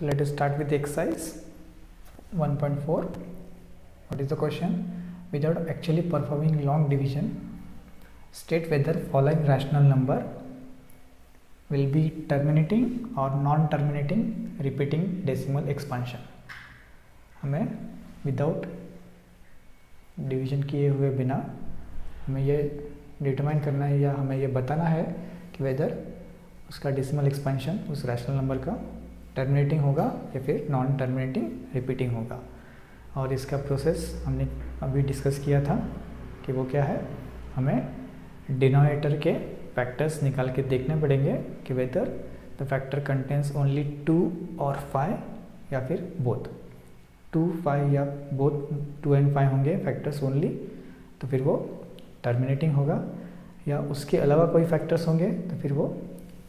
So let us start with the exercise 1.4. What is the question? Without actually performing long division, state whether following rational number will be terminating or non-terminating repeating decimal expansion. हमें without division किए हुए बिना हमें ये determine करना है या हमें ये बताना है कि वेदर उसका डेसिमल एक्सपेंशन उस रैशनल नंबर का टर्मिनेटिंग होगा या फिर नॉन टर्मिनेटिंग रिपीटिंग होगा। और इसका प्रोसेस हमने अभी डिस्कस किया था कि वो क्या है, हमें डिनोमिनेटर के फैक्टर्स निकाल के देखने पड़ेंगे कि whether the factor contains only 2 और 5 या फिर बोथ 2, 5 या बोथ 2 and 5 होंगे फैक्टर्स ओनली, तो फिर वो टर्मिनेटिंग होगा, या उसके अलावा कोई फैक्टर्स होंगे तो फिर वो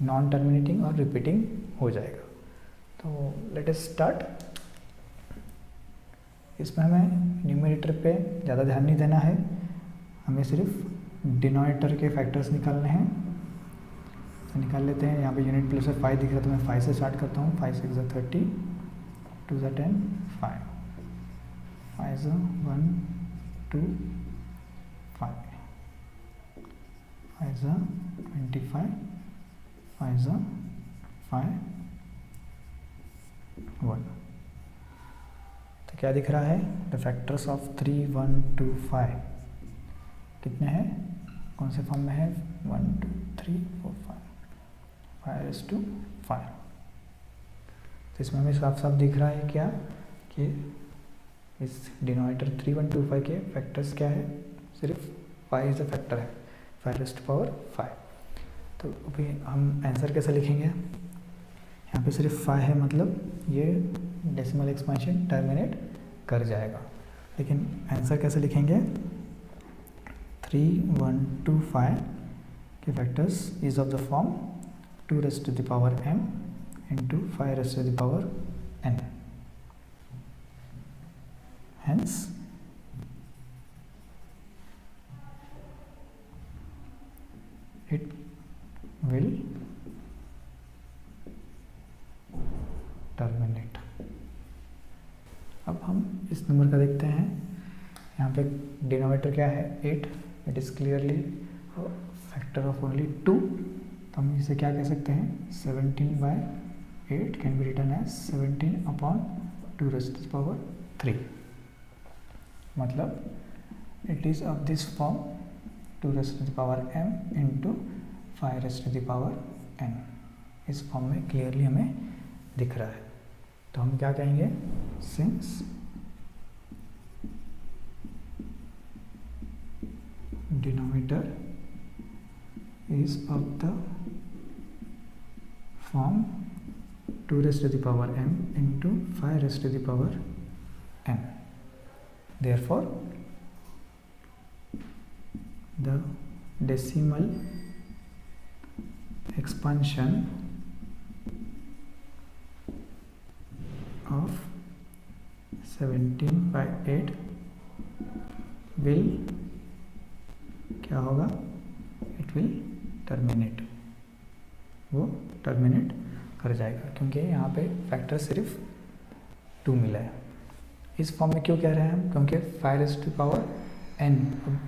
नॉन टर्मिनेटिंग और रिपीटिंग हो जाएगा। तो लेट अस स्टार्ट। इसमें हमें न्यूमरेटर पे ज़्यादा ध्यान नहीं देना है, हमें सिर्फ डिनोमिनेटर के फैक्टर्स निकालने हैं। तो निकाल लेते हैं। यहाँ पे यूनिट प्लेस में 5 दिख रहा है तो मैं 5 से स्टार्ट करता हूँ। 5 6 30, 2 10, 5 5 1 2 5 5 25 5 5 1। तो क्या दिख रहा है, द फैक्टर्स ऑफ 3 1 2 5 कितने हैं, कौन से फॉर्म में है, 1 2 3 4 5 5 to 5। तो इसमें हमें साफ साफ दिख रहा है क्या कि इस डिनोमिनेटर 3 1 2 5 के फैक्टर्स क्या है, सिर्फ 5 इज अ फैक्टर है, 5⁵ तो अभी हम आंसर कैसे लिखेंगे, यहाँ पे सिर्फ 5 है मतलब ये डेसिमल एक्सपेंशन टर्मिनेट कर जाएगा। लेकिन आंसर कैसे लिखेंगे, 3 1 2 5 के factors is of the form 2⁻m into 5⁻n। Hence it will terminate। अब हम इस नंबर का देखते हैं। यहाँ पे डिनोमिनेटर क्या है, 8, it is clearly factor of only 2, तो हम इसे क्या कह सकते हैं, 17/8 कैन बी रिटन एज 17/2⁻3। मतलब it is of this form 2⁻m into 5⁻n। इस फॉर्म में क्लियरली हमें दिख रहा है। तो हम क्या कहेंगे, since denominator is of the form 2⁻m into 5⁻n, therefore the decimal expansion of 17/8 will क्या होगा, it will टर्मिनेट, वो टर्मिनेट कर जाएगा क्योंकि यहाँ पे फैक्टर सिर्फ 2 मिला है। इस फॉर्म में क्यों कह रहे हैं हम, क्योंकि 5⁻n, अब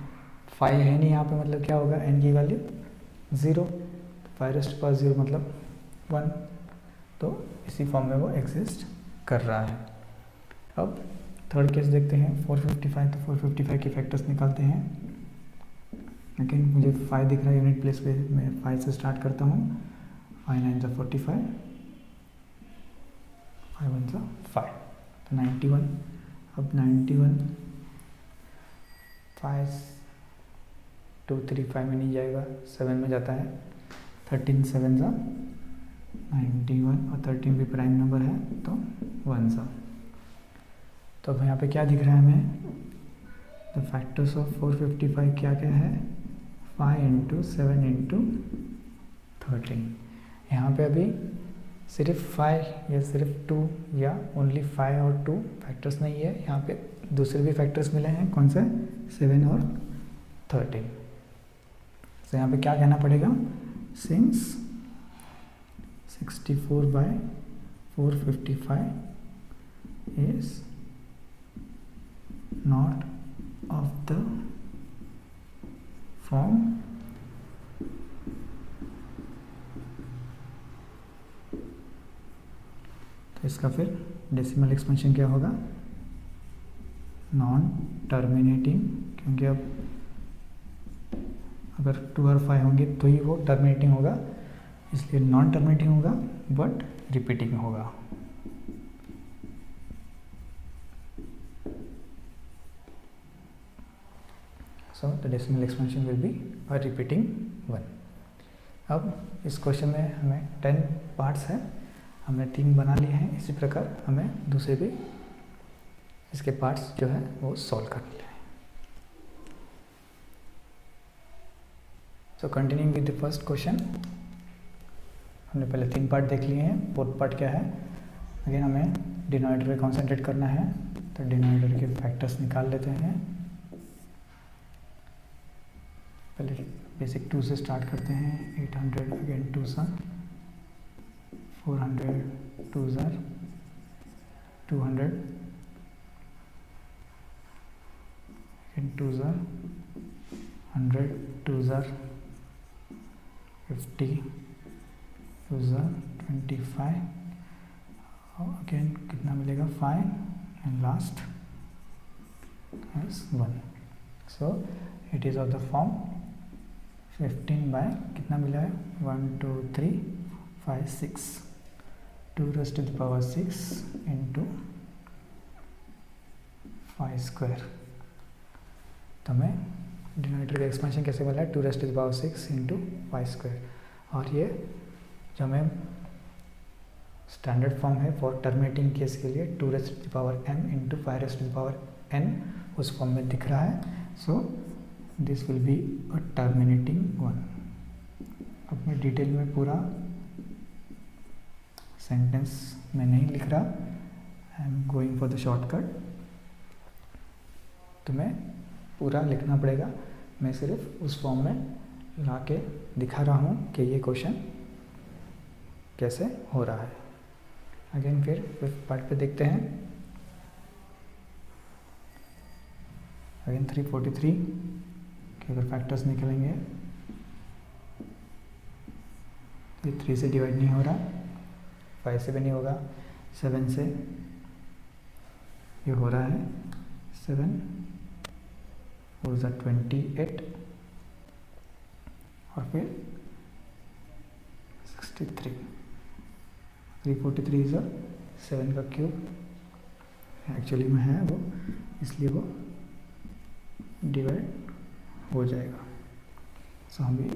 5 है नहीं यहाँ पे, मतलब क्या होगा, n की वैल्यू 0, 5⁻0 मतलब 1, तो इसी फॉर्म में वो एग्जिस्ट कर रहा है। अब थर्ड केस देखते हैं, 455, तो 455 के फैक्टर्स निकालते हैं। लेकिन मुझे 5 दिख रहा है यूनिट प्लेस पे, मैं 5 से स्टार्ट करता हूँ। 5 9 45, 5 1 5, तो 91। अब 91 5 2 3 5 में नहीं जाएगा, 7 में जाता है। 13 7 91 और 13 भी प्राइम नंबर है तो 1 तो अब यहाँ पे क्या दिख रहा है हमें, द फैक्टर्स ऑफ 455 क्या क्या है, 5 into 7 into 13। यहाँ पे अभी सिर्फ 5 या सिर्फ 2 या ओनली 5 और 2 फैक्टर्स नहीं है, यहाँ पे दूसरे भी फैक्टर्स मिले हैं, कौन से, 7 और 13। तो यहाँ पे क्या कहना पड़ेगा, since 64/4 455 is not of the form तो इसका फिर डेसिमल एक्सपेंशन क्या होगा, नॉन टर्मिनेटिंग, क्योंकि अब अगर 2 और 5 होंगे तो ही वो टर्मिनेटिंग होगा, इसलिए नॉन टर्मिनेटिंग होगा बट रिपीटिंग होगा। So the decimal expansion will be a repeating one. अब इस क्वेश्चन में हमें 10 पार्ट्स हैं, हमने 3 बना लिए हैं, इसी प्रकार हमें दूसरे भी इसके पार्ट्स जो है वो सॉल्व कर लिए हैं। सो continuing with the first question, हमने पहले 3 पार्ट देख लिए हैं, 4th पार्ट क्या है, अगेन हमें डिनोमिनेटर पे कॉन्सेंट्रेट करना है, तो डिनोमिनेटर के फैक्टर्स निकाल लेते हैं। पहले बेसिक 2 से स्टार्ट करते हैं, 800 अगेन 2 सा, 400 2 ज़ार 200 अगेन 2 ज़ार 100 2 ज़ार 50 2 ज़ार 25 अगेन कितना मिलेगा 5 and last is 1। So it is of the form 15 by कितना मिला है 1 2 3 5 6 2 raised to the power 6 into 5 square. तो हमें डिनोमिनेटर का एक्सपेंशन कैसे मिला है 2 raised to the power 6 into 5 square, और ये जो हमें स्टैंडर्ड फॉर्म है फॉर टर्मिनेटिंग केस के लिए 2 raised to the power m into 5 raised to the power n उस फॉर्म में दिख रहा है। So this will be a terminating one. अब मैं डिटेल में पूरा सेंटेंस में नहीं लिख रहा, I am going for the shortcut, तो मैं पूरा लिखना पड़ेगा, मैं सिर्फ उस फॉर्म में ला के दिखा रहा हूँ कि ये क्वेश्चन कैसे हो रहा है। अगेन फिर 5th पार्ट पे देखते हैं, अगेन 343 के अगर फैक्टर्स निकलेंगे, ये 3 से डिवाइड नहीं हो रहा, 5 से भी नहीं होगा, 7 से ये हो रहा है, 7 4 ज़ा 28 और फिर 63 343 इज़ 7 का क्यूब एक्चुअली में है वो, इसलिए वो डिवाइड हो जाएगा। सो हमें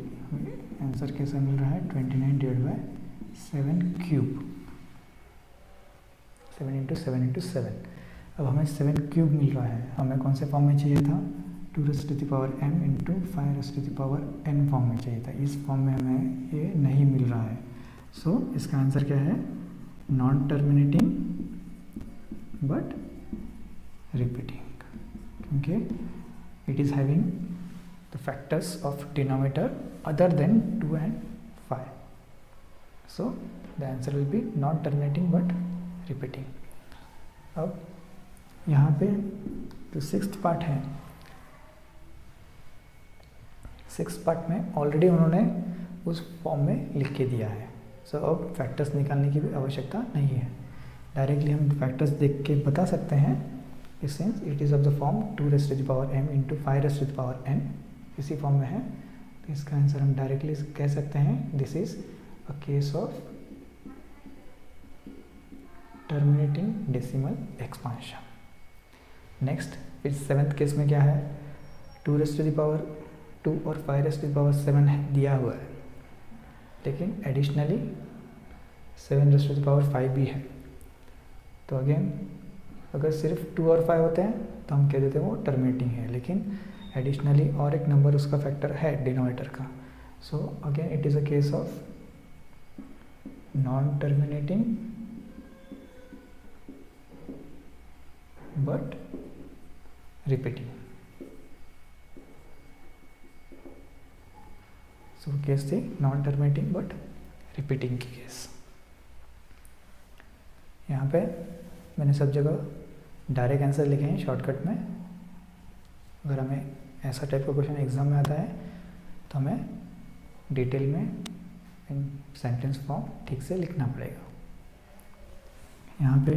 आंसर कैसा मिल रहा है 29 divide by 7 cube, 7 into 7 into 7। अब हमें 7 क्यूब मिल रहा है, हमें कौन से फॉर्म में चाहिए था 2 raised to the power m into 5 raised to the power n form में चाहिए था, इस फॉर्म में हमें ये नहीं मिल रहा है। सो इसका आंसर क्या है नॉन टर्मिनेटिंग बट रिपीटिंग, क्योंकि it is having the factors of denominator other than 2 and 5। So the answer will be non terminating but repeating. अब यहाँ पे जो 6th पार्ट है, 6th पार्ट में ऑलरेडी उन्होंने उस फॉर्म में लिख के दिया है। सो अब फैक्टर्स निकालने की भी आवश्यकता नहीं है, डायरेक्टली हम फैक्टर्स देख के बता सकते हैं। इस sense it is of the form 2 raised to the power m into 5 raised to the power n, इसी फॉर्म में है, तो इसका आंसर हम डायरेक्टली कह सकते हैं this is a case of terminating decimal expansion. Next फिर 7th केस में क्या है 2 raised to the power 2 और 5 raised to the power 7 दिया हुआ है, लेकिन additionally 7 raised to the power 5 भी है। तो अगेन अगर सिर्फ 2 और 5 होते हैं तो हम कह देते हैं वो टर्मिनेटिंग है, लेकिन एडिशनली और एक नंबर उसका फैक्टर है डिनोमिनेटर का। So again it is a case of non terminating but repeating. So case थी नॉन टर्मिनेटिंग बट रिपीटिंग की केस। यहाँ पे मैंने सब जगह डायरेक्ट आंसर लिखे हैं शॉर्टकट में। अगर हमें ऐसा टाइप का क्वेश्चन एग्ज़ाम में आता है तो हमें डिटेल में इन सेंटेंस फॉर्म ठीक से लिखना पड़ेगा। यहाँ पे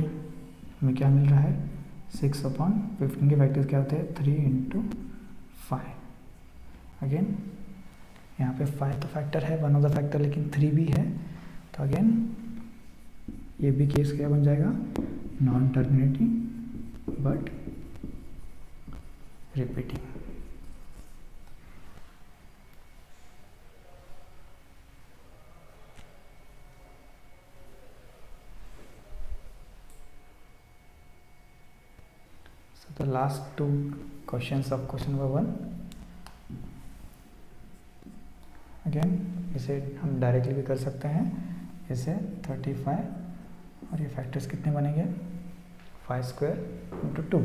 हमें क्या मिल रहा है, 6/15 के फैक्टर्स क्या होते हैं, 3 × 5। अगेन यहाँ पे 5 तो फैक्टर है, 1 ऑफ द फैक्टर, लेकिन 3 भी है, तो अगेन ये भी केस क्या बन जाएगा, non terminating but repeating. So the last 2 questions of question number 1, again इसे हम डायरेक्टली भी कर सकते हैं, इसे 35 और ये फैक्टर्स कितने बनेंगे, 5² × 2,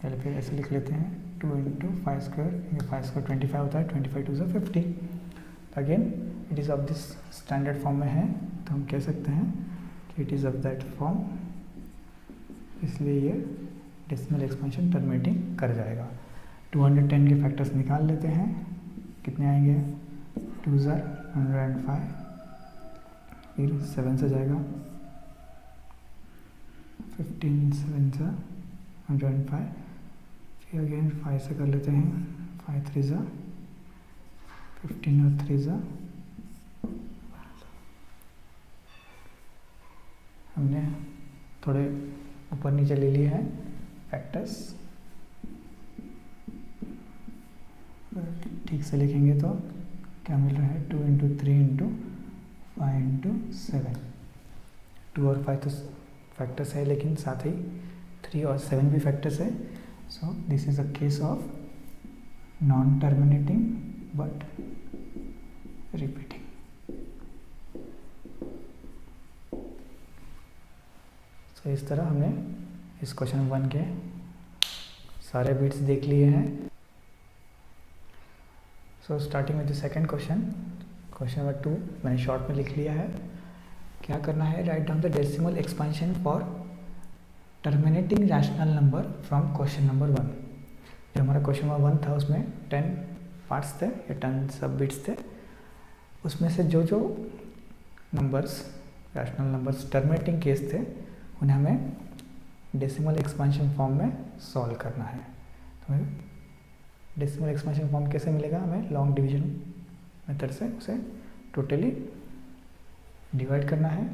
पहले फिर ऐसे लिख लेते हैं 2 × 5², ये 5² 25 होता है, 25 2 × 50। Again it is of this standard form में है, तो हम कह सकते हैं कि it is of that form, इसलिए ये डेसिमल एक्सपेंशन टर्मिनेटिंग कर जाएगा। 210 के फैक्टर्स निकाल लेते हैं, कितने आएंगे, 2 × 105, फिर 7 से जाएगा, 15 7 से 105, फिर अगेन 5 से कर लेते हैं, 5 3 × 15 और 3 × हमने थोड़े ऊपर नीचे ले लिए हैं फैक्टर्स, ठीक से लिखेंगे तो क्या मिल रहा है, 2 × 3 × 5 × 7, 2 और 5 तो फैक्टर्स है, लेकिन साथ ही 3 और 7 भी फैक्टर्स है। So this is a case of non terminating but repeating. So इस तरह हमने इस क्वेश्चन 1 के सारे बिट्स देख लिए हैं। So starting with the second question, question number 2 मैंने शॉर्ट में लिख लिया है। क्या करना है, write down the decimal expansion for terminating rational number from question number 1। जो हमारा क्वेश्चन नंबर 1 था उसमें 10 पार्ट्स थे या 10 सब बिट्स थे, उसमें से जो जो numbers rational numbers terminating case थे उन्हें हमें डेसिमल एक्सपेंशन फॉर्म में सॉल्व करना है। तो डेसिमल एक्सपेंशन फॉर्म कैसे मिलेगा, हमें लॉन्ग डिवीजन मेथड से उसे टोटली डिवाइड करना है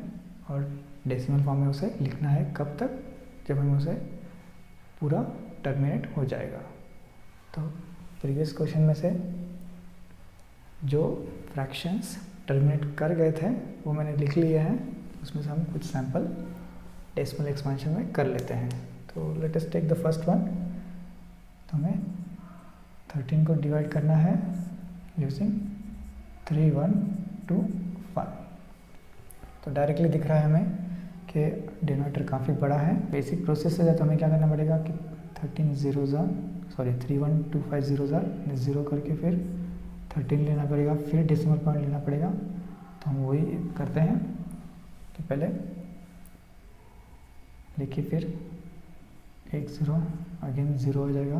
और डेसिमल फॉर्म में उसे लिखना है, कब तक, जब हमें उसे पूरा टर्मिनेट हो जाएगा। तो प्रीवियस क्वेश्चन में से जो फ्रैक्शंस टर्मिनेट कर गए थे वो मैंने लिख लिए हैं, उसमें से हम कुछ सैम्पल डेसिमल एक्सपेंशन में कर लेते हैं। तो let us take the first one. तो हमें 13 को डिवाइड करना है यूजिंग 3 1 2 5। तो डायरेक्टली दिख रहा है हमें कि डिनोमिनेटर काफ़ी बड़ा है। बेसिक प्रोसेस से तो हमें क्या करना पड़ेगा कि 3 1 2 5 0 करके फिर 13 लेना पड़ेगा, फिर डेसिमल पॉइंट लेना पड़ेगा। तो हम वही करते हैं कि पहले लिखिए, फिर 1 0 अगेन 0 हो जाएगा,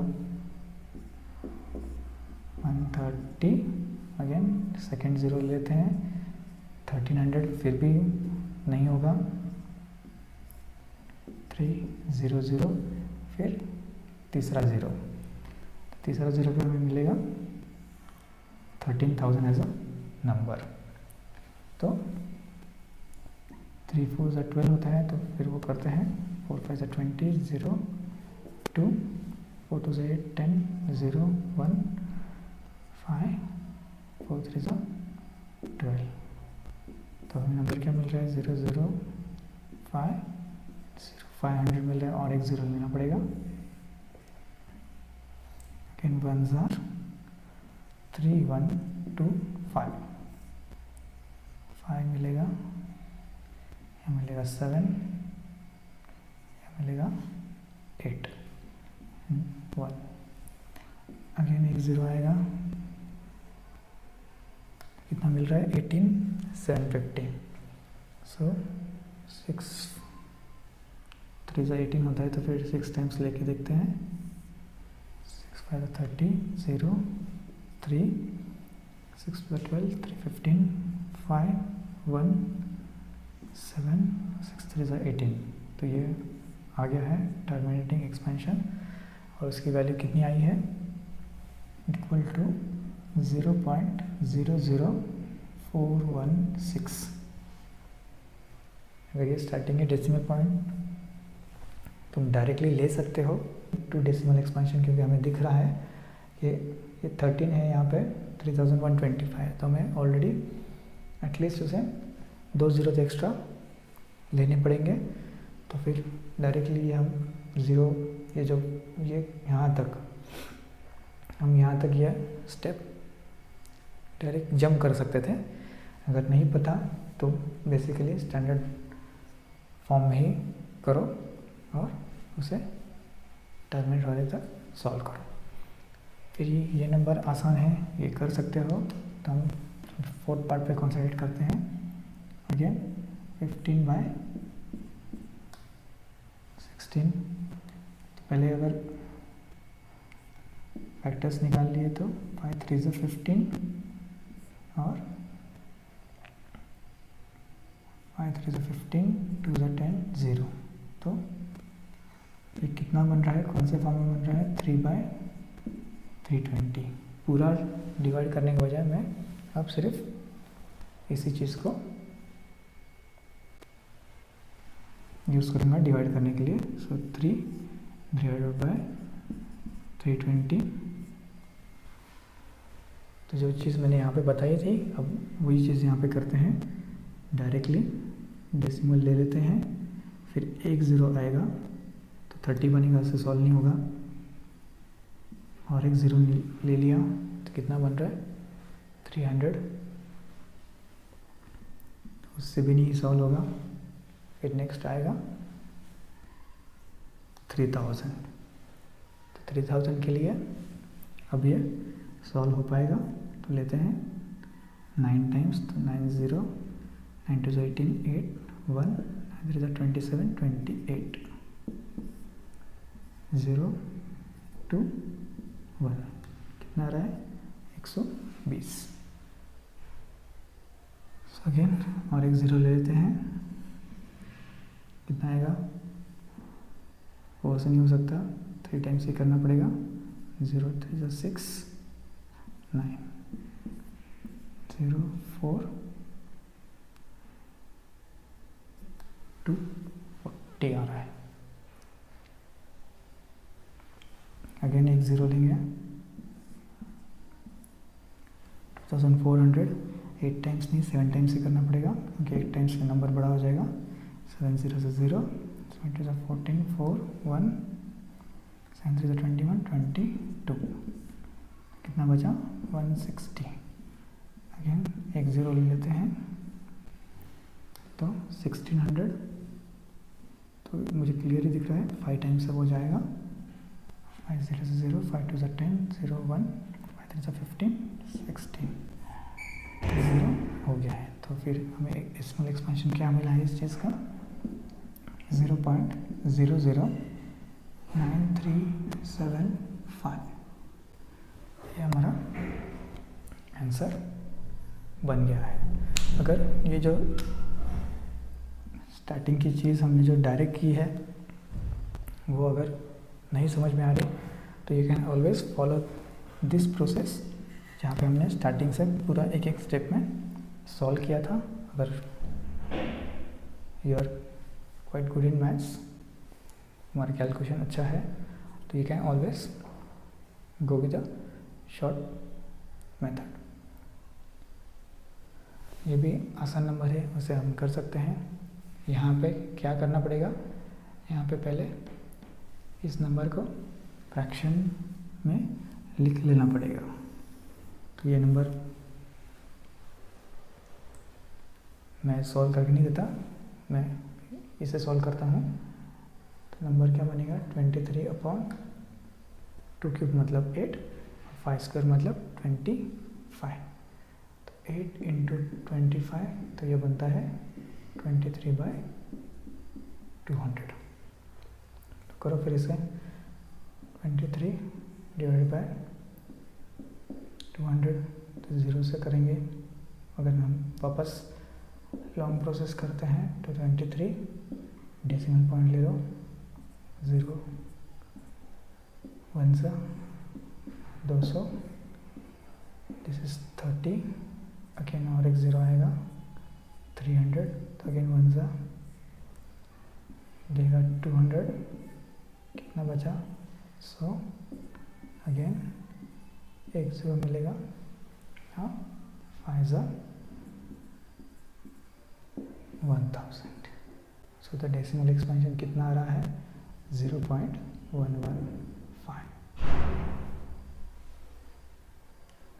130 अगेन सेकेंड 0 लेते हैं, 1300 फिर भी नहीं होगा, 3 0 0 फिर तीसरा 0, तीसरा 0 पे हमें मिलेगा 13,000 एज अ नंबर। तो 3 4 12 होता है, तो फिर वो करते हैं 4 5 20 0 2 4 2 8 10 0 1 5 4 3 12। तो हमें नंबर क्या मिल रहा है 0 0 5 500 मिल रहा है और एक 0 लेना पड़ेगा। अगेन 1 3 1 2 5 5 मिलेगा, यहाँ मिलेगा 7, यहाँ मिलेगा 8 1। अगेन एक 0 आएगा, कितना मिल रहा है 18 750। सो 6 3 से 18 होता है, तो फिर 6 टाइम्स लेके देखते हैं। 6 5 30, 0 3, 6 12, 3 15, 5 1 7, 6 3 18। तो ये आ गया है टर्मिनेटिंग एक्सपेंशन, और उसकी वैल्यू कितनी आई है, इक्वल टू 0.00416। अगर ये स्टार्टिंग है डेसिमल पॉइंट, तुम डायरेक्टली ले सकते हो टू डेसिमल एक्सपेंशन, क्योंकि हमें दिख रहा है कि ये 13 है, यहाँ पे 3125, तो हमें ऑलरेडी एटलीस्ट उसे 2 जीरो एक्स्ट्रा लेने पड़ेंगे। तो फिर डायरेक्टली ये हम ज़ीरो, ये जो ये यहाँ तक, हम यहाँ तक ये स्टेप डायरेक्ट जंप कर सकते थे। अगर नहीं पता तो बेसिकली स्टैंडर्ड फॉर्म में ही करो और उसे टर्मिनेट वाले तक सॉल्व करो। फिर ये नंबर आसान है, ये कर सकते हो। तो हम फोर्थ पार्ट पे कॉन्सेंट्रेट करते हैं। अगेन 15/16। पहले अगर फैक्टर्स निकाल लिए तो 5 3 से 15 और 5 3 से 15, 2 से 10, 0। तो ये कितना बन रहा है, कौन से फॉर्म में बन रहा है, 3/320। पूरा डिवाइड करने के बजाय मैं अब सिर्फ इसी चीज़ को यूज़ करूँगा डिवाइड करने के लिए। सो 3/320। तो जो चीज़ मैंने यहाँ पे बताई थी, अब वही चीज़ यहाँ पे करते हैं। डायरेक्टली डेसिमल ले लेते हैं, फिर 1 ज़ीरो आएगा तो 30 बनेगा, उससे सॉल्व नहीं होगा। और 1 ज़ीरो ले लिया तो कितना बन रहा है, 300। उससे भी नहीं सॉल्व होगा। फिर नेक्स्ट आएगा 3000। तो 3000 के लिए अब ये सॉल्व हो पाएगा। तो लेते हैं 9 टाइम्स, तो 9 0, 9 2 18, 8 1, 9 3 27, 28, 0 2 1। कितना आ रहा है, 120। अगेन और 1 ज़ीरो ले लेते हैं, कितना आएगा, 4 से नहीं हो सकता, 3 टाइम्स ही करना पड़ेगा। 0 3 6, 9 0 4 2 40 आ रहा है। अगेन 1 ज़ीरो लेंगे, 2400, 8 टाइम्स नहीं 7 टाइम्स ही करना पड़ेगा, क्योंकि 8 टाइम्स में नंबर बड़ा हो जाएगा। 7 0 से 0, 7 2 14, 4 1, 7 3 21, 22। कितना बचा, 160। अगेन 1 ज़ीरो ले लेते हैं, तो 1600। तो मुझे क्लियर ही दिख रहा है, 5 टाइम्स से हो जाएगा। 5 0 से 0, 5 2 10, 0 1, 5 3 से 15, 16, 0 हो गया है। तो फिर हमें एक डेसिमल एक्सपेंशन क्या मिला है इस चीज़ का, 0.00935। ये हमारा आंसर बन गया है। अगर ये जो स्टार्टिंग की चीज़ हमने जो डायरेक्ट की है वो अगर नहीं समझ में आ रही, तो you can always follow this process, जहाँ पे हमने स्टार्टिंग से पूरा एक एक स्टेप में सॉल्व किया था। अगर you are quite good in maths, हमारा कैलकुलेशन अच्छा है, तो you can always go with the short method. ये भी आसान नंबर है, उसे हम कर सकते हैं। यहाँ पे क्या करना पड़ेगा, यहाँ पे पहले इस नंबर को फ्रैक्शन में लिख लेना पड़ेगा। तो ये नंबर मैं सॉल्व करके नहीं देता, मैं इसे सॉल्व करता हूँ। तो नंबर क्या बनेगा, 23/2³ मतलब 8, 5 स्क्वायर मतलब 25। तो 8 × 25, तो ये बनता है 23/200। करो फिर इसे 23 डिवाइड बाय 200 तो 0 से करेंगे। अगर हम वापस लॉन्ग प्रोसेस करते हैं तो 23 डेसिमल पॉइंट ले लो, 0 1 सा 200, दिस इज 30, अगेन और एक 0 आएगा 300, तो अगेन 1 सा देगा 200, कितना बचा 100, अगेन एक 0 मिलेगा, हाँ 5 सा 1000। सो द डेसिमल एक्सपेंशन कितना आ रहा है 0.115।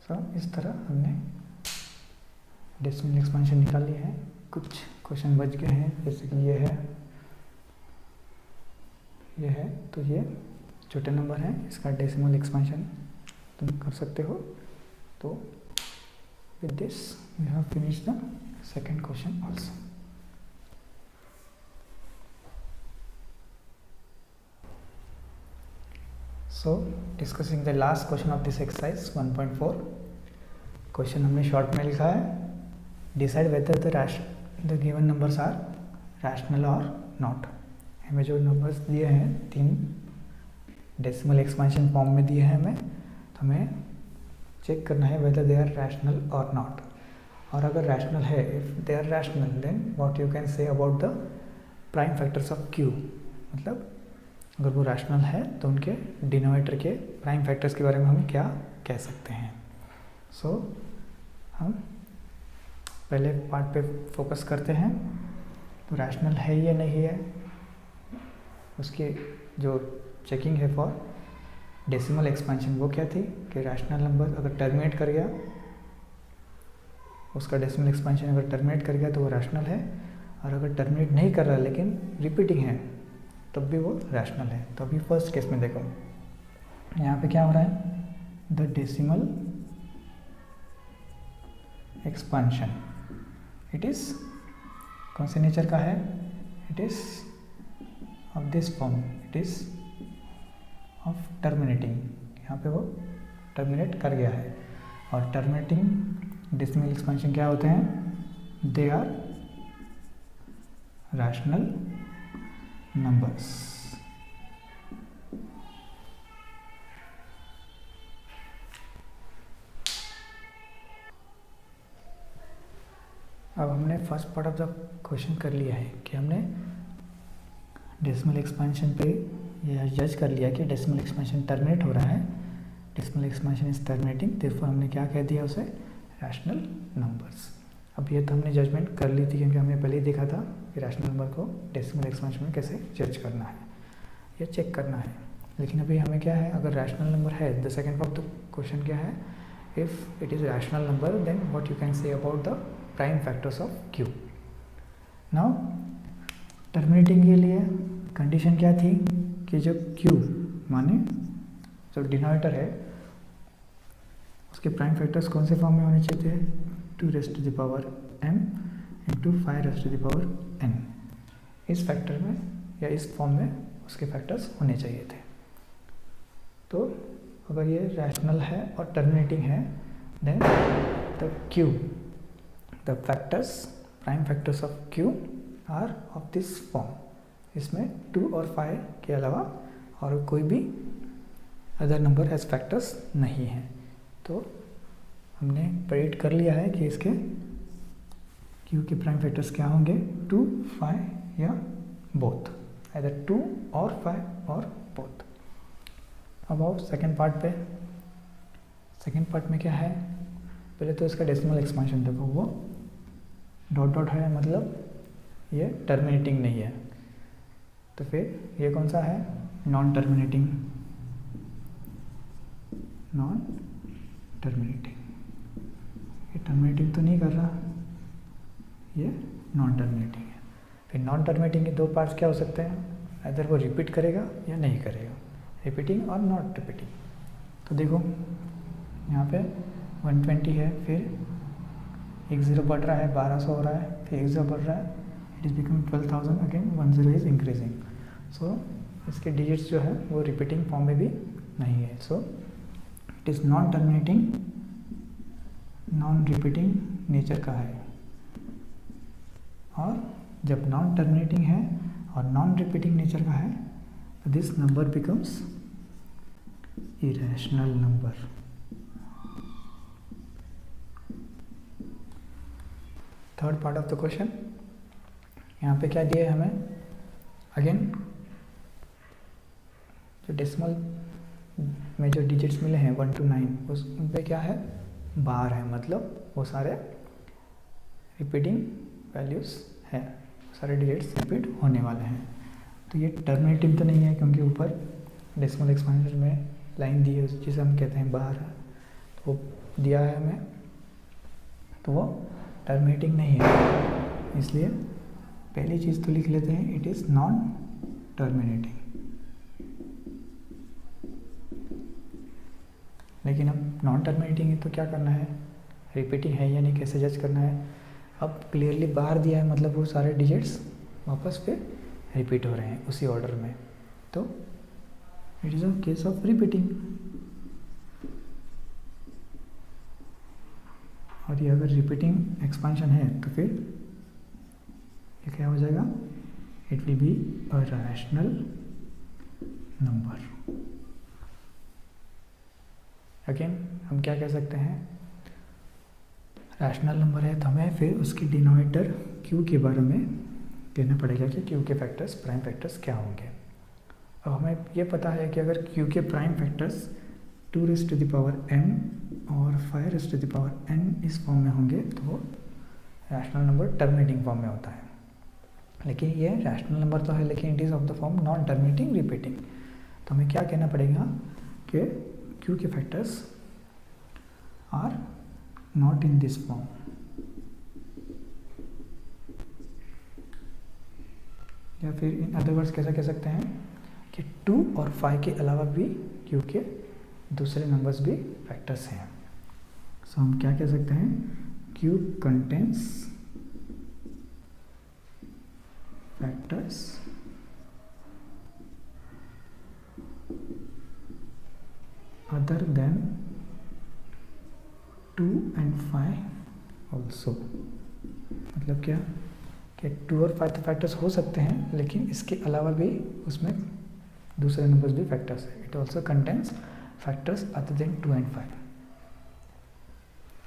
सो इस तरह हमने डेसिमल एक्सपेंशन निकाल लिया है। कुछ क्वेश्चन बच गए हैं, जैसे कि ये है तो ये छोटे नंबर है, इसका डेसिमल एक्सपेंशन तुम कर सकते हो। तो with this we have finished the second question also. So discussing the last question of this exercise 1.4, question हमने शॉर्ट में लिखा है, decide whether the given numbers are rational और नॉट। हमें जो नंबर्स दिए हैं 3 डेसिमल एक्सपेंशन फॉर्म में दिए हैं हमें, तो हमें चेक करना है वेदर दे आर रैशनल और नॉट। और अगर रैशनल है, if they are rational then what you can say about the prime factors of q, मतलब अगर वो रैशनल है तो उनके डिनोमिनेटर के प्राइम फैक्टर्स के बारे में हम क्या कह सकते हैं। सो हम पहले पार्ट पे फोकस करते हैं, तो रैशनल है या नहीं है, उसकी जो चेकिंग है फॉर डेसिमल एक्सपेंशन वो क्या थी कि रैशनल नंबर अगर टर्मिनेट कर गया, उसका डेसिमल एक्सपेंशन अगर टर्मिनेट कर गया तो वो रैशनल है, और अगर टर्मिनेट नहीं कर रहा लेकिन रिपीटिंग है तब भी वो रैशनल है। तो अभी फर्स्ट केस में देखो, यहाँ पे क्या हो रहा है, the decimal expansion it is कौन से नेचर का है, it is of this form, it is of terminating. यहाँ पे वो टर्मिनेट कर गया है, और टर्मिनेटिंग डेसिमल एक्सपेंशन क्या होते हैं, दे आर रैशनल नंबर्स। अब हमने first part of the question कर लिया है कि हमने डेसिमल एक्सपेंशन पे यह जज कर लिया कि डेसिमल एक्सपेंशन टर्मिनेट हो रहा है, decimal expansion is terminating, therefore हमने क्या कह दिया उसे, रैशनल नंबर्स। अब ये तो हमने जजमेंट कर ली थी क्योंकि हमने पहले ही देखा था कि रैशनल नंबर को डेसिमल एक्सपेंशन में कैसे जज करना है या चेक करना है। लेकिन अभी हमें क्या है, अगर रैशनल नंबर है, the second part of the question क्या है, if it is rational number then what you can say about the prime factors of q. Now terminating के लिए कंडीशन क्या थी कि जो क्यू माने जो डिनोमिनेटर है उसके प्राइम फैक्टर्स कौन से फॉर्म में होने चाहिए थे, 2 raised to the power m into 5 raised to the power n। इस फैक्टर में या इस फॉर्म में उसके फैक्टर्स होने चाहिए थे। तो अगर ये रैशनल है और टर्मिनेटिंग है then the q, the factors prime factors of q are of this form. इसमें 2 और 5 के अलावा और कोई भी अदर नंबर एज फैक्टर्स नहीं है। तो हमने प्रेडिक्ट कर लिया है कि इसके क्यू के प्राइम फैक्टर्स क्या होंगे, 2, 5 या बोथ, आइदर 2 और 5 और बोथ। अब आओ सेकेंड पार्ट पे। सेकेंड पार्ट में क्या है, पहले तो इसका डेसिमल एक्सपेंशन देखो, वो डॉट डॉट है, मतलब ये टर्मिनेटिंग नहीं है। तो फिर ये कौन सा है, नॉन टर्मिनेटिंग, नॉन टर्मिनेटिंग। ये टर्मिनेटिंग तो नहीं कर रहा, ये नॉन टर्मिनेटिंग है। फिर नॉन टर्मिनेटिंग के 2 पार्ट्स क्या हो सकते हैं, अदर वो रिपीट करेगा या नहीं करेगा, रिपीटिंग और नॉट रिपीटिंग। तो देखो यहाँ पे 120 है, फिर एक 0 बढ़ रहा है, 1200 हो रहा है, फिर एक 0 बढ़ रहा है, it is becoming 12,000, again 1 0 is increasing. So इसके डिजिट्स जो है वो रिपीटिंग फॉर्म में भी नहीं है, सो it is non terminating, non repeating nature का है। और जब नॉन टर्मिनेटिंग है और नॉन रिपीटिंग नेचर का है तो this number becomes irrational number. Third part of the question, यहाँ पे क्या दिया है हमें, अगेन जो डेसिमल में जो डिजिट्स मिले हैं 1 to 9 उस उन पे क्या है, बार है, मतलब वो सारे रिपीटिंग वैल्यूज़ हैं, सारे डिजिट्स रिपीट होने वाले हैं। तो ये टर्मिनेटिव तो नहीं है क्योंकि ऊपर डेसिमल एक्सपेंशन में लाइन दी है जिसे हम कहते हैं बार, तो वो दिया है हमें, तो वो टर्मिनेटिंग नहीं है, इसलिए पहली चीज़ तो लिख लेते हैं, इट इज़ नॉन टर्मिनेटिंग। लेकिन अब नॉन टर्मिनेटिंग है तो क्या करना है, रिपीटिंग है या नहीं कैसे जज करना है। अब क्लियरली बाहर दिया है, मतलब वो सारे डिजिट्स वापस पे रिपीट हो रहे हैं उसी ऑर्डर में, तो it is a case of repeating. और ये अगर रिपीटिंग एक्सपेंशन है तो फिर ये क्या हो जाएगा, it will be a rational number. Again हम क्या कह सकते हैं, रैशनल नंबर है तो हमें फिर उसकी डिनोमिनेटर क्यू के बारे में कहना पड़ेगा कि क्यू के फैक्टर्स, प्राइम फैक्टर्स क्या होंगे। अब हमें ये पता है कि अगर क्यू के प्राइम फैक्टर्स 2m और 5n इस फॉर्म में होंगे तो वो रैशनल नंबर टर्मिनेटिंग फॉर्म में होता है। लेकिन ये रैशनल नंबर तो है, लेकिन it is of the form non terminating repeating. तो हमें क्या कहना पड़ेगा कि क्यू के factors are not in this form. या फिर इन अदर वर्ड्स कैसा कह सकते हैं कि 2 और 5 के अलावा भी क्यू के दूसरे नंबर्स भी फैक्टर्स हैं। सो हम क्या कह सकते हैं, Q contains factors other than 2 and 5 also. मतलब क्या कि 2 और 5 तो फैक्टर्स हो सकते हैं, लेकिन इसके अलावा भी उसमें दूसरे नंबर्स भी फैक्टर्स है। It also contains factors other than 2 and 5।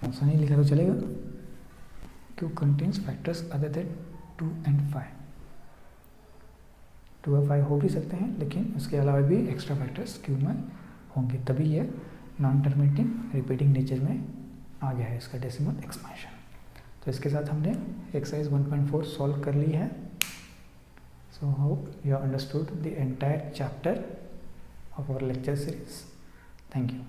ऐसा नहीं लिखा तो चलेगा, Q contains factors other than 2 and 5। 2 और 5 हो भी सकते हैं, लेकिन उसके अलावा भी एक्स्ट्रा फैक्टर्स क्यू में होंगे, तभी ये नॉन टर्मिनेटिंग रिपीटिंग नेचर में आ गया है इसका डेसिमल एक्सपेंशन। तो इसके साथ हमने एक्सरसाइज 1.4 सॉल्व कर ली है। So hope you understood the entire chapter of our lecture series. Thank you.